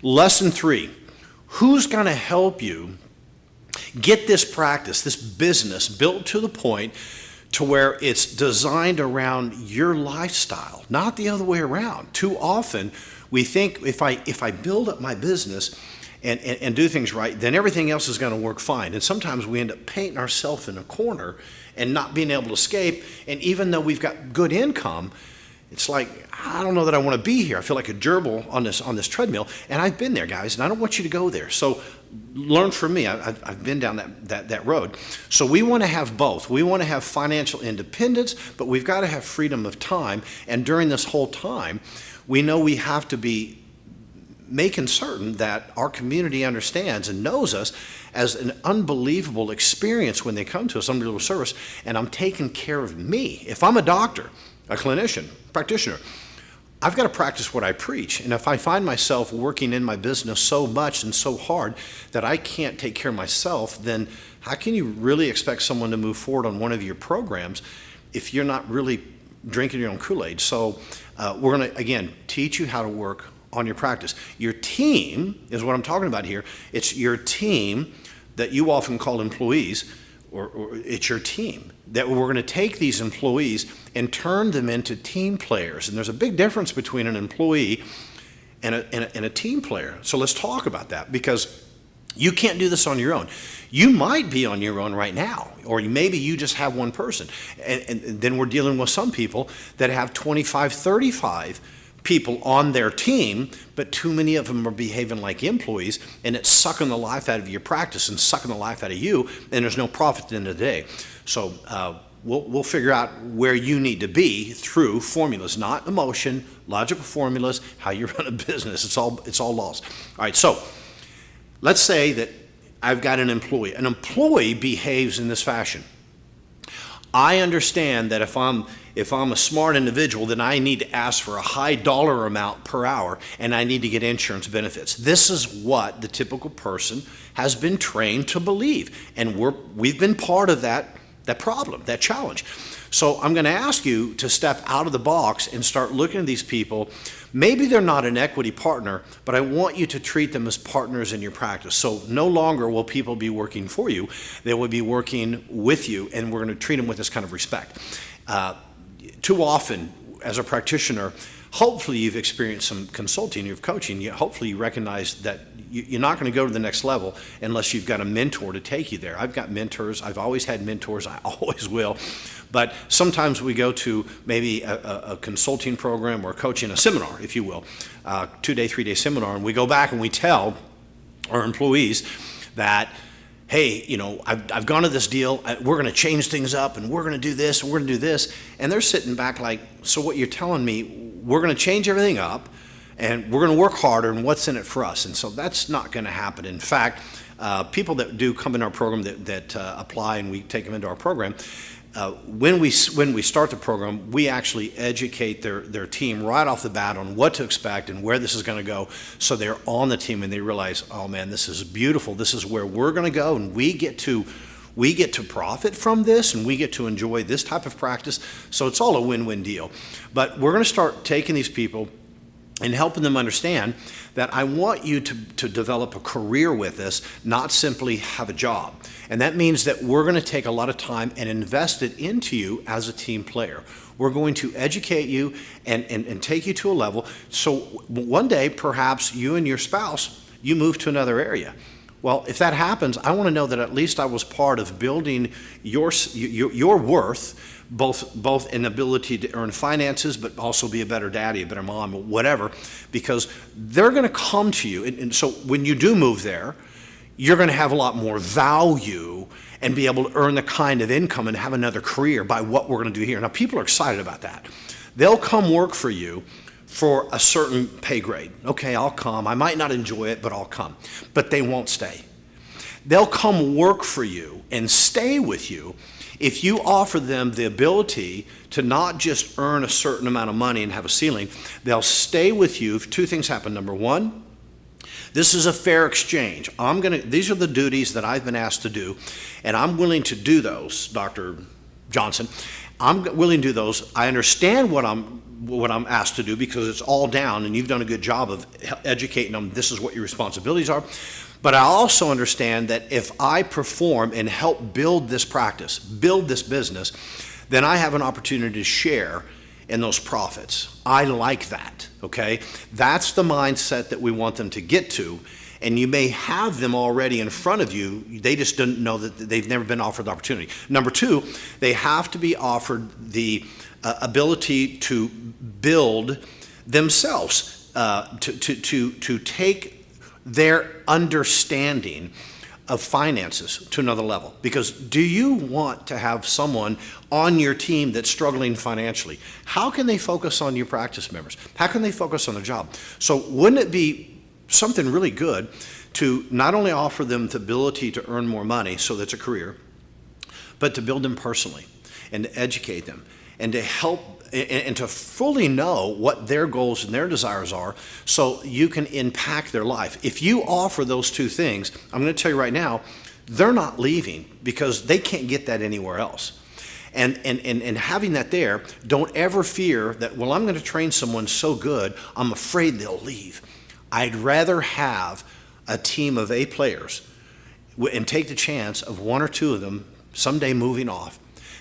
Lesson 3, who's going to help you get this practice, this business built to the point to where it's designed around your lifestyle, not the other way around. Too often we think if I build up my business and do things right, then everything else is going to work fine. And sometimes we end up painting ourselves in a corner and not being able to escape. And even though we've got good income, it's like, I don't know that I want to be here. I feel like a gerbil on this treadmill. And I've been there, guys, and I don't want you to go there. So learn from me. I've been down that road. So we want to have both. We want to have financial independence, but we've got to have freedom of time. And during this whole time, we know we have to be making certain that our community understands and knows us as an unbelievable experience when they come to us, unbelievable service, and I'm taking care of me. If I'm a doctor, a clinician, practitioner, I've got to practice what I preach. And if I find myself working in my business so much and so hard that I can't take care of myself, then how can you really expect someone to move forward on one of your programs if you're not really drinking your own Kool-Aid? So we're going to, again, teach you how to work on your practice. Your team is what I'm talking about here. It's your team that you often call employees, or it's your team, that we're going to take these employees and turn them into team players. And there's a big difference between an employee and a team player. So let's talk about that, because you can't do this on your own. You might be on your own right now, or maybe you just have one person. And then we're dealing with some people that have 25, 35 people on their team, but too many of them are behaving like employees, and it's sucking the life out of your practice and sucking the life out of you, and there's no profit at the end of the day. So we'll figure out where you need to be through formulas, not emotion, logical formulas, how you run a business. It's all laws. All right, so let's say that I've got an employee. An employee behaves in this fashion. I understand that if I'm a smart individual, then I need to ask for a high dollar amount per hour, and I need to get insurance benefits. This is what the typical person has been trained to believe, and we've been part of that problem, that challenge. So I'm going to ask you to step out of the box and start looking at these people. Maybe they're not an equity partner, but I want you to treat them as partners in your practice. So no longer will people be working for you. They will be working with you, and we're going to treat them with this kind of respect. Too often, as a practitioner, hopefully you've experienced some consulting, you've coaching, hopefully you recognize that you're not going to go to the next level unless you've got a mentor to take you there. I've got mentors. I've always had mentors. I always will. But sometimes we go to maybe a consulting program or coaching, a seminar, if you will, 2-day, 3-day seminar, and we go back and we tell our employees that, hey, I've gone to this deal, we're going to change things up, and we're going to do this, and we're going to do this. And they're sitting back like, so what you're telling me, we're going to change everything up, and we're going to work harder, and what's in it for us? And so that's not going to happen. In fact, people that do come in our program that apply, and we take them into our program, when we start the program, we actually educate their team right off the bat on what to expect and where this is going to go, so they're on the team and they realize, oh man, this is beautiful. This is where we're going to go, and we get to profit from this, and we get to enjoy this type of practice. So it's all a win-win deal. But we're going to start taking these people and helping them understand that I want you to develop a career with us, not simply have a job. And that means that we're going to take a lot of time and invest it into you as a team player. We're going to educate you and take you to a level. So one day, perhaps you and your spouse, you move to another area. Well, if that happens, I want to know that at least I was part of building your worth, both in ability to earn finances, but also be a better daddy, a better mom, whatever, because they're going to come to you. And so when you do move there, you're going to have a lot more value and be able to earn the kind of income and have another career by what we're going to do here. Now, people are excited about that. They'll come work for you for a certain pay grade. Okay, I'll come. I might not enjoy it, but I'll come. But they won't stay. They'll come work for you and stay with you if you offer them the ability to not just earn a certain amount of money and have a ceiling. They'll stay with you if two things happen. Number one, this is a fair exchange. These are the duties that I've been asked to do, and I'm willing to do those, Dr. Johnson. I'm willing to do those. I understand what what I'm asked to do because it's all down and you've done a good job of educating them. This is what your responsibilities are. But I also understand that if I perform and help build this practice, build this business, then I have an opportunity to share in those profits. I like that, okay? That's the mindset that we want them to get to. And you may have them already in front of you. They just don't know that they've never been offered the opportunity. Number two, they have to be offered the ability to build themselves, to take their understanding of finances to another level. Because do you want to have someone on your team that's struggling financially? How can they focus on your practice members? How can they focus on their job? So wouldn't it be something really good to not only offer them the ability to earn more money, so that's a career, but to build them personally and to educate them and to help and to fully know what their goals and their desires are so you can impact their life. If you offer those two things, I'm going to tell you right now, they're not leaving because they can't get that anywhere else. And having that there, don't ever fear that, well, I'm going to train someone so good, I'm afraid they'll leave. I'd rather have a team of A players and take the chance of one or two of them someday moving off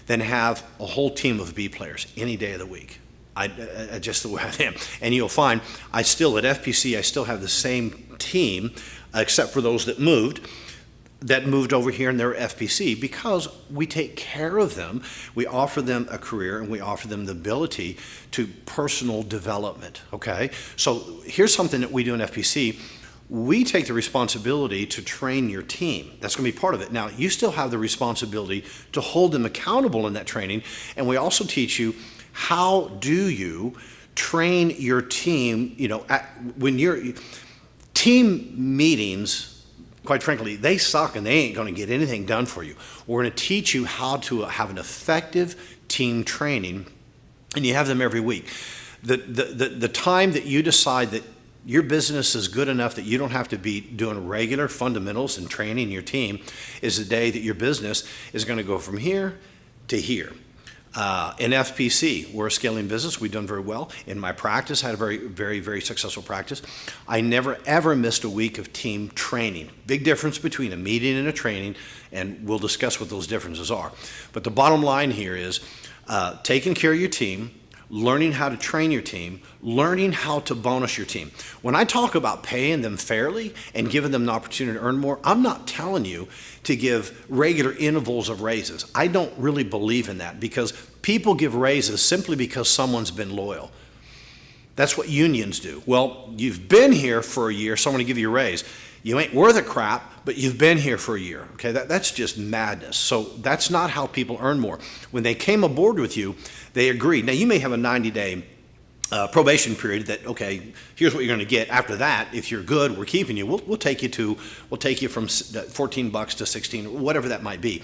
than have a whole team of B players any day of the week. I just the way I am. And you'll find I still, at FPC, I still have the same team, except for those that moved over here and they're FPC, because we take care of them. We offer them a career and we offer them the ability to personal development, okay? So here's something that we do in FPC. We take the responsibility to train your team. That's going to be part of it. Now, you still have the responsibility to hold them accountable in that training, and we also teach you how do you train your team, when you're team meetings, quite frankly, they suck and they ain't going to get anything done for you. We're going to teach you how to have an effective team training, and you have them every week. The time that you decide that your business is good enough that you don't have to be doing regular fundamentals and training your team is the day that your business is going to go from here to here. In FPC, we're a scaling business. We've done very well. In my practice, I had a very, very, very successful practice. I never, ever missed a week of team training. Big difference between a meeting and a training, and we'll discuss what those differences are. But the bottom line here is taking care of your team, learning how to train your team, learning how to bonus your team. When I talk about paying them fairly and giving them the opportunity to earn more, I'm not telling you to give regular intervals of raises. I don't really believe in that because people give raises simply because someone's been loyal. That's what unions do. Well, you've been here for a year, so I'm going to give you a raise. You ain't worth a crap, but you've been here for a year. Okay, that's just madness. So that's not how people earn more. When they came aboard with you, they agreed. Now, you may have a 90-day probation period that, okay, here's what you're going to get. After that, if you're good, we're keeping you. We'll take you from $14 to 16, whatever that might be.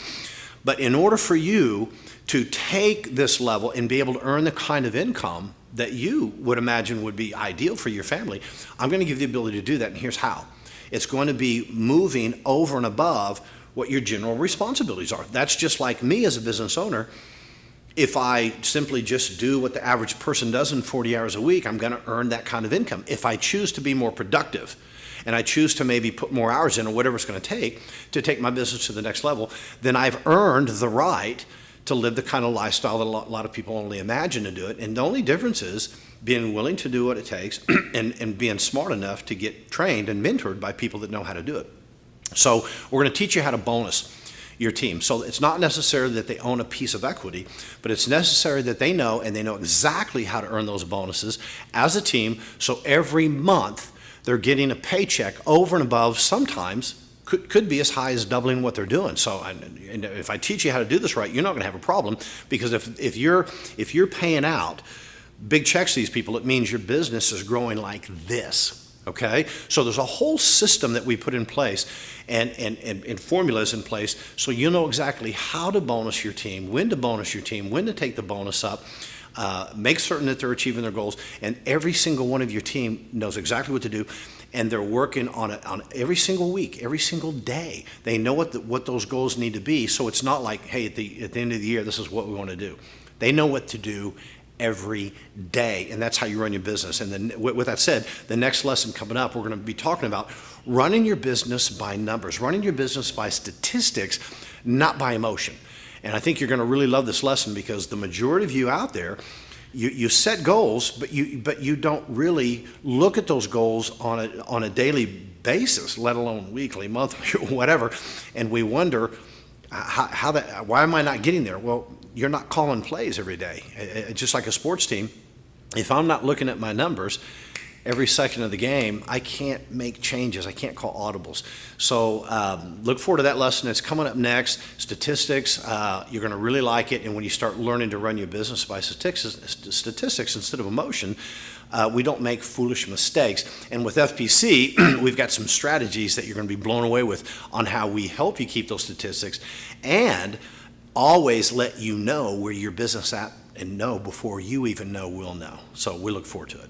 But in order for you to take this level and be able to earn the kind of income that you would imagine would be ideal for your family, I'm going to give you the ability to do that, and here's how. It's going to be moving over and above what your general responsibilities are. That's just like me as a business owner. If I simply just do what the average person does in 40 hours a week, I'm going to earn that kind of income. If I choose to be more productive and I choose to maybe put more hours in or whatever it's going to take my business to the next level, then I've earned the right to live the kind of lifestyle that a lot of people only imagine to do it. And the only difference is being willing to do what it takes and being smart enough to get trained and mentored by people that know how to do it. So we're going to teach you how to bonus your team. So it's not necessary that they own a piece of equity, but it's necessary that they know, and they know exactly how to earn those bonuses as a team. So every month they're getting a paycheck over and above, sometimes could be as high as doubling what they're doing. So and if I teach you how to do this right, you're not going to have a problem, because if you're paying out big checks to these people, it means your business is growing like this. Okay, so there's a whole system that we put in place and formulas in place, so you know exactly how to bonus your team, when to bonus your team, when to take the bonus up, make certain that they're achieving their goals, and every single one of your team knows exactly what to do, and they're working on it on every single week, every single day. They know what those goals need to be, so it's not like, hey, at the end of the year, this is what we want to do. They know what to do every day, and that's how you run your business. And then with that said, the next lesson coming up, we're going to be talking about running your business by numbers, running your business by statistics, not by emotion. And I think you're going to really love this lesson, because the majority of you out there, you set goals, but you don't really look at those goals on a daily basis, let alone weekly, monthly, whatever. And we wonder, why am I not getting there? Well, you're not calling plays every day. Just like a sports team, if I'm not looking at my numbers every second of the game, I can't make changes. I can't call audibles. So look forward to that lesson. It's coming up next. Statistics. You're going to really like it. And when you start learning to run your business by statistics instead of emotion, we don't make foolish mistakes. And with FPC, we've got some strategies that you're going to be blown away with on how we help you keep those statistics and always let you know where your business at, and know before you even know we'll know. So we look forward to it.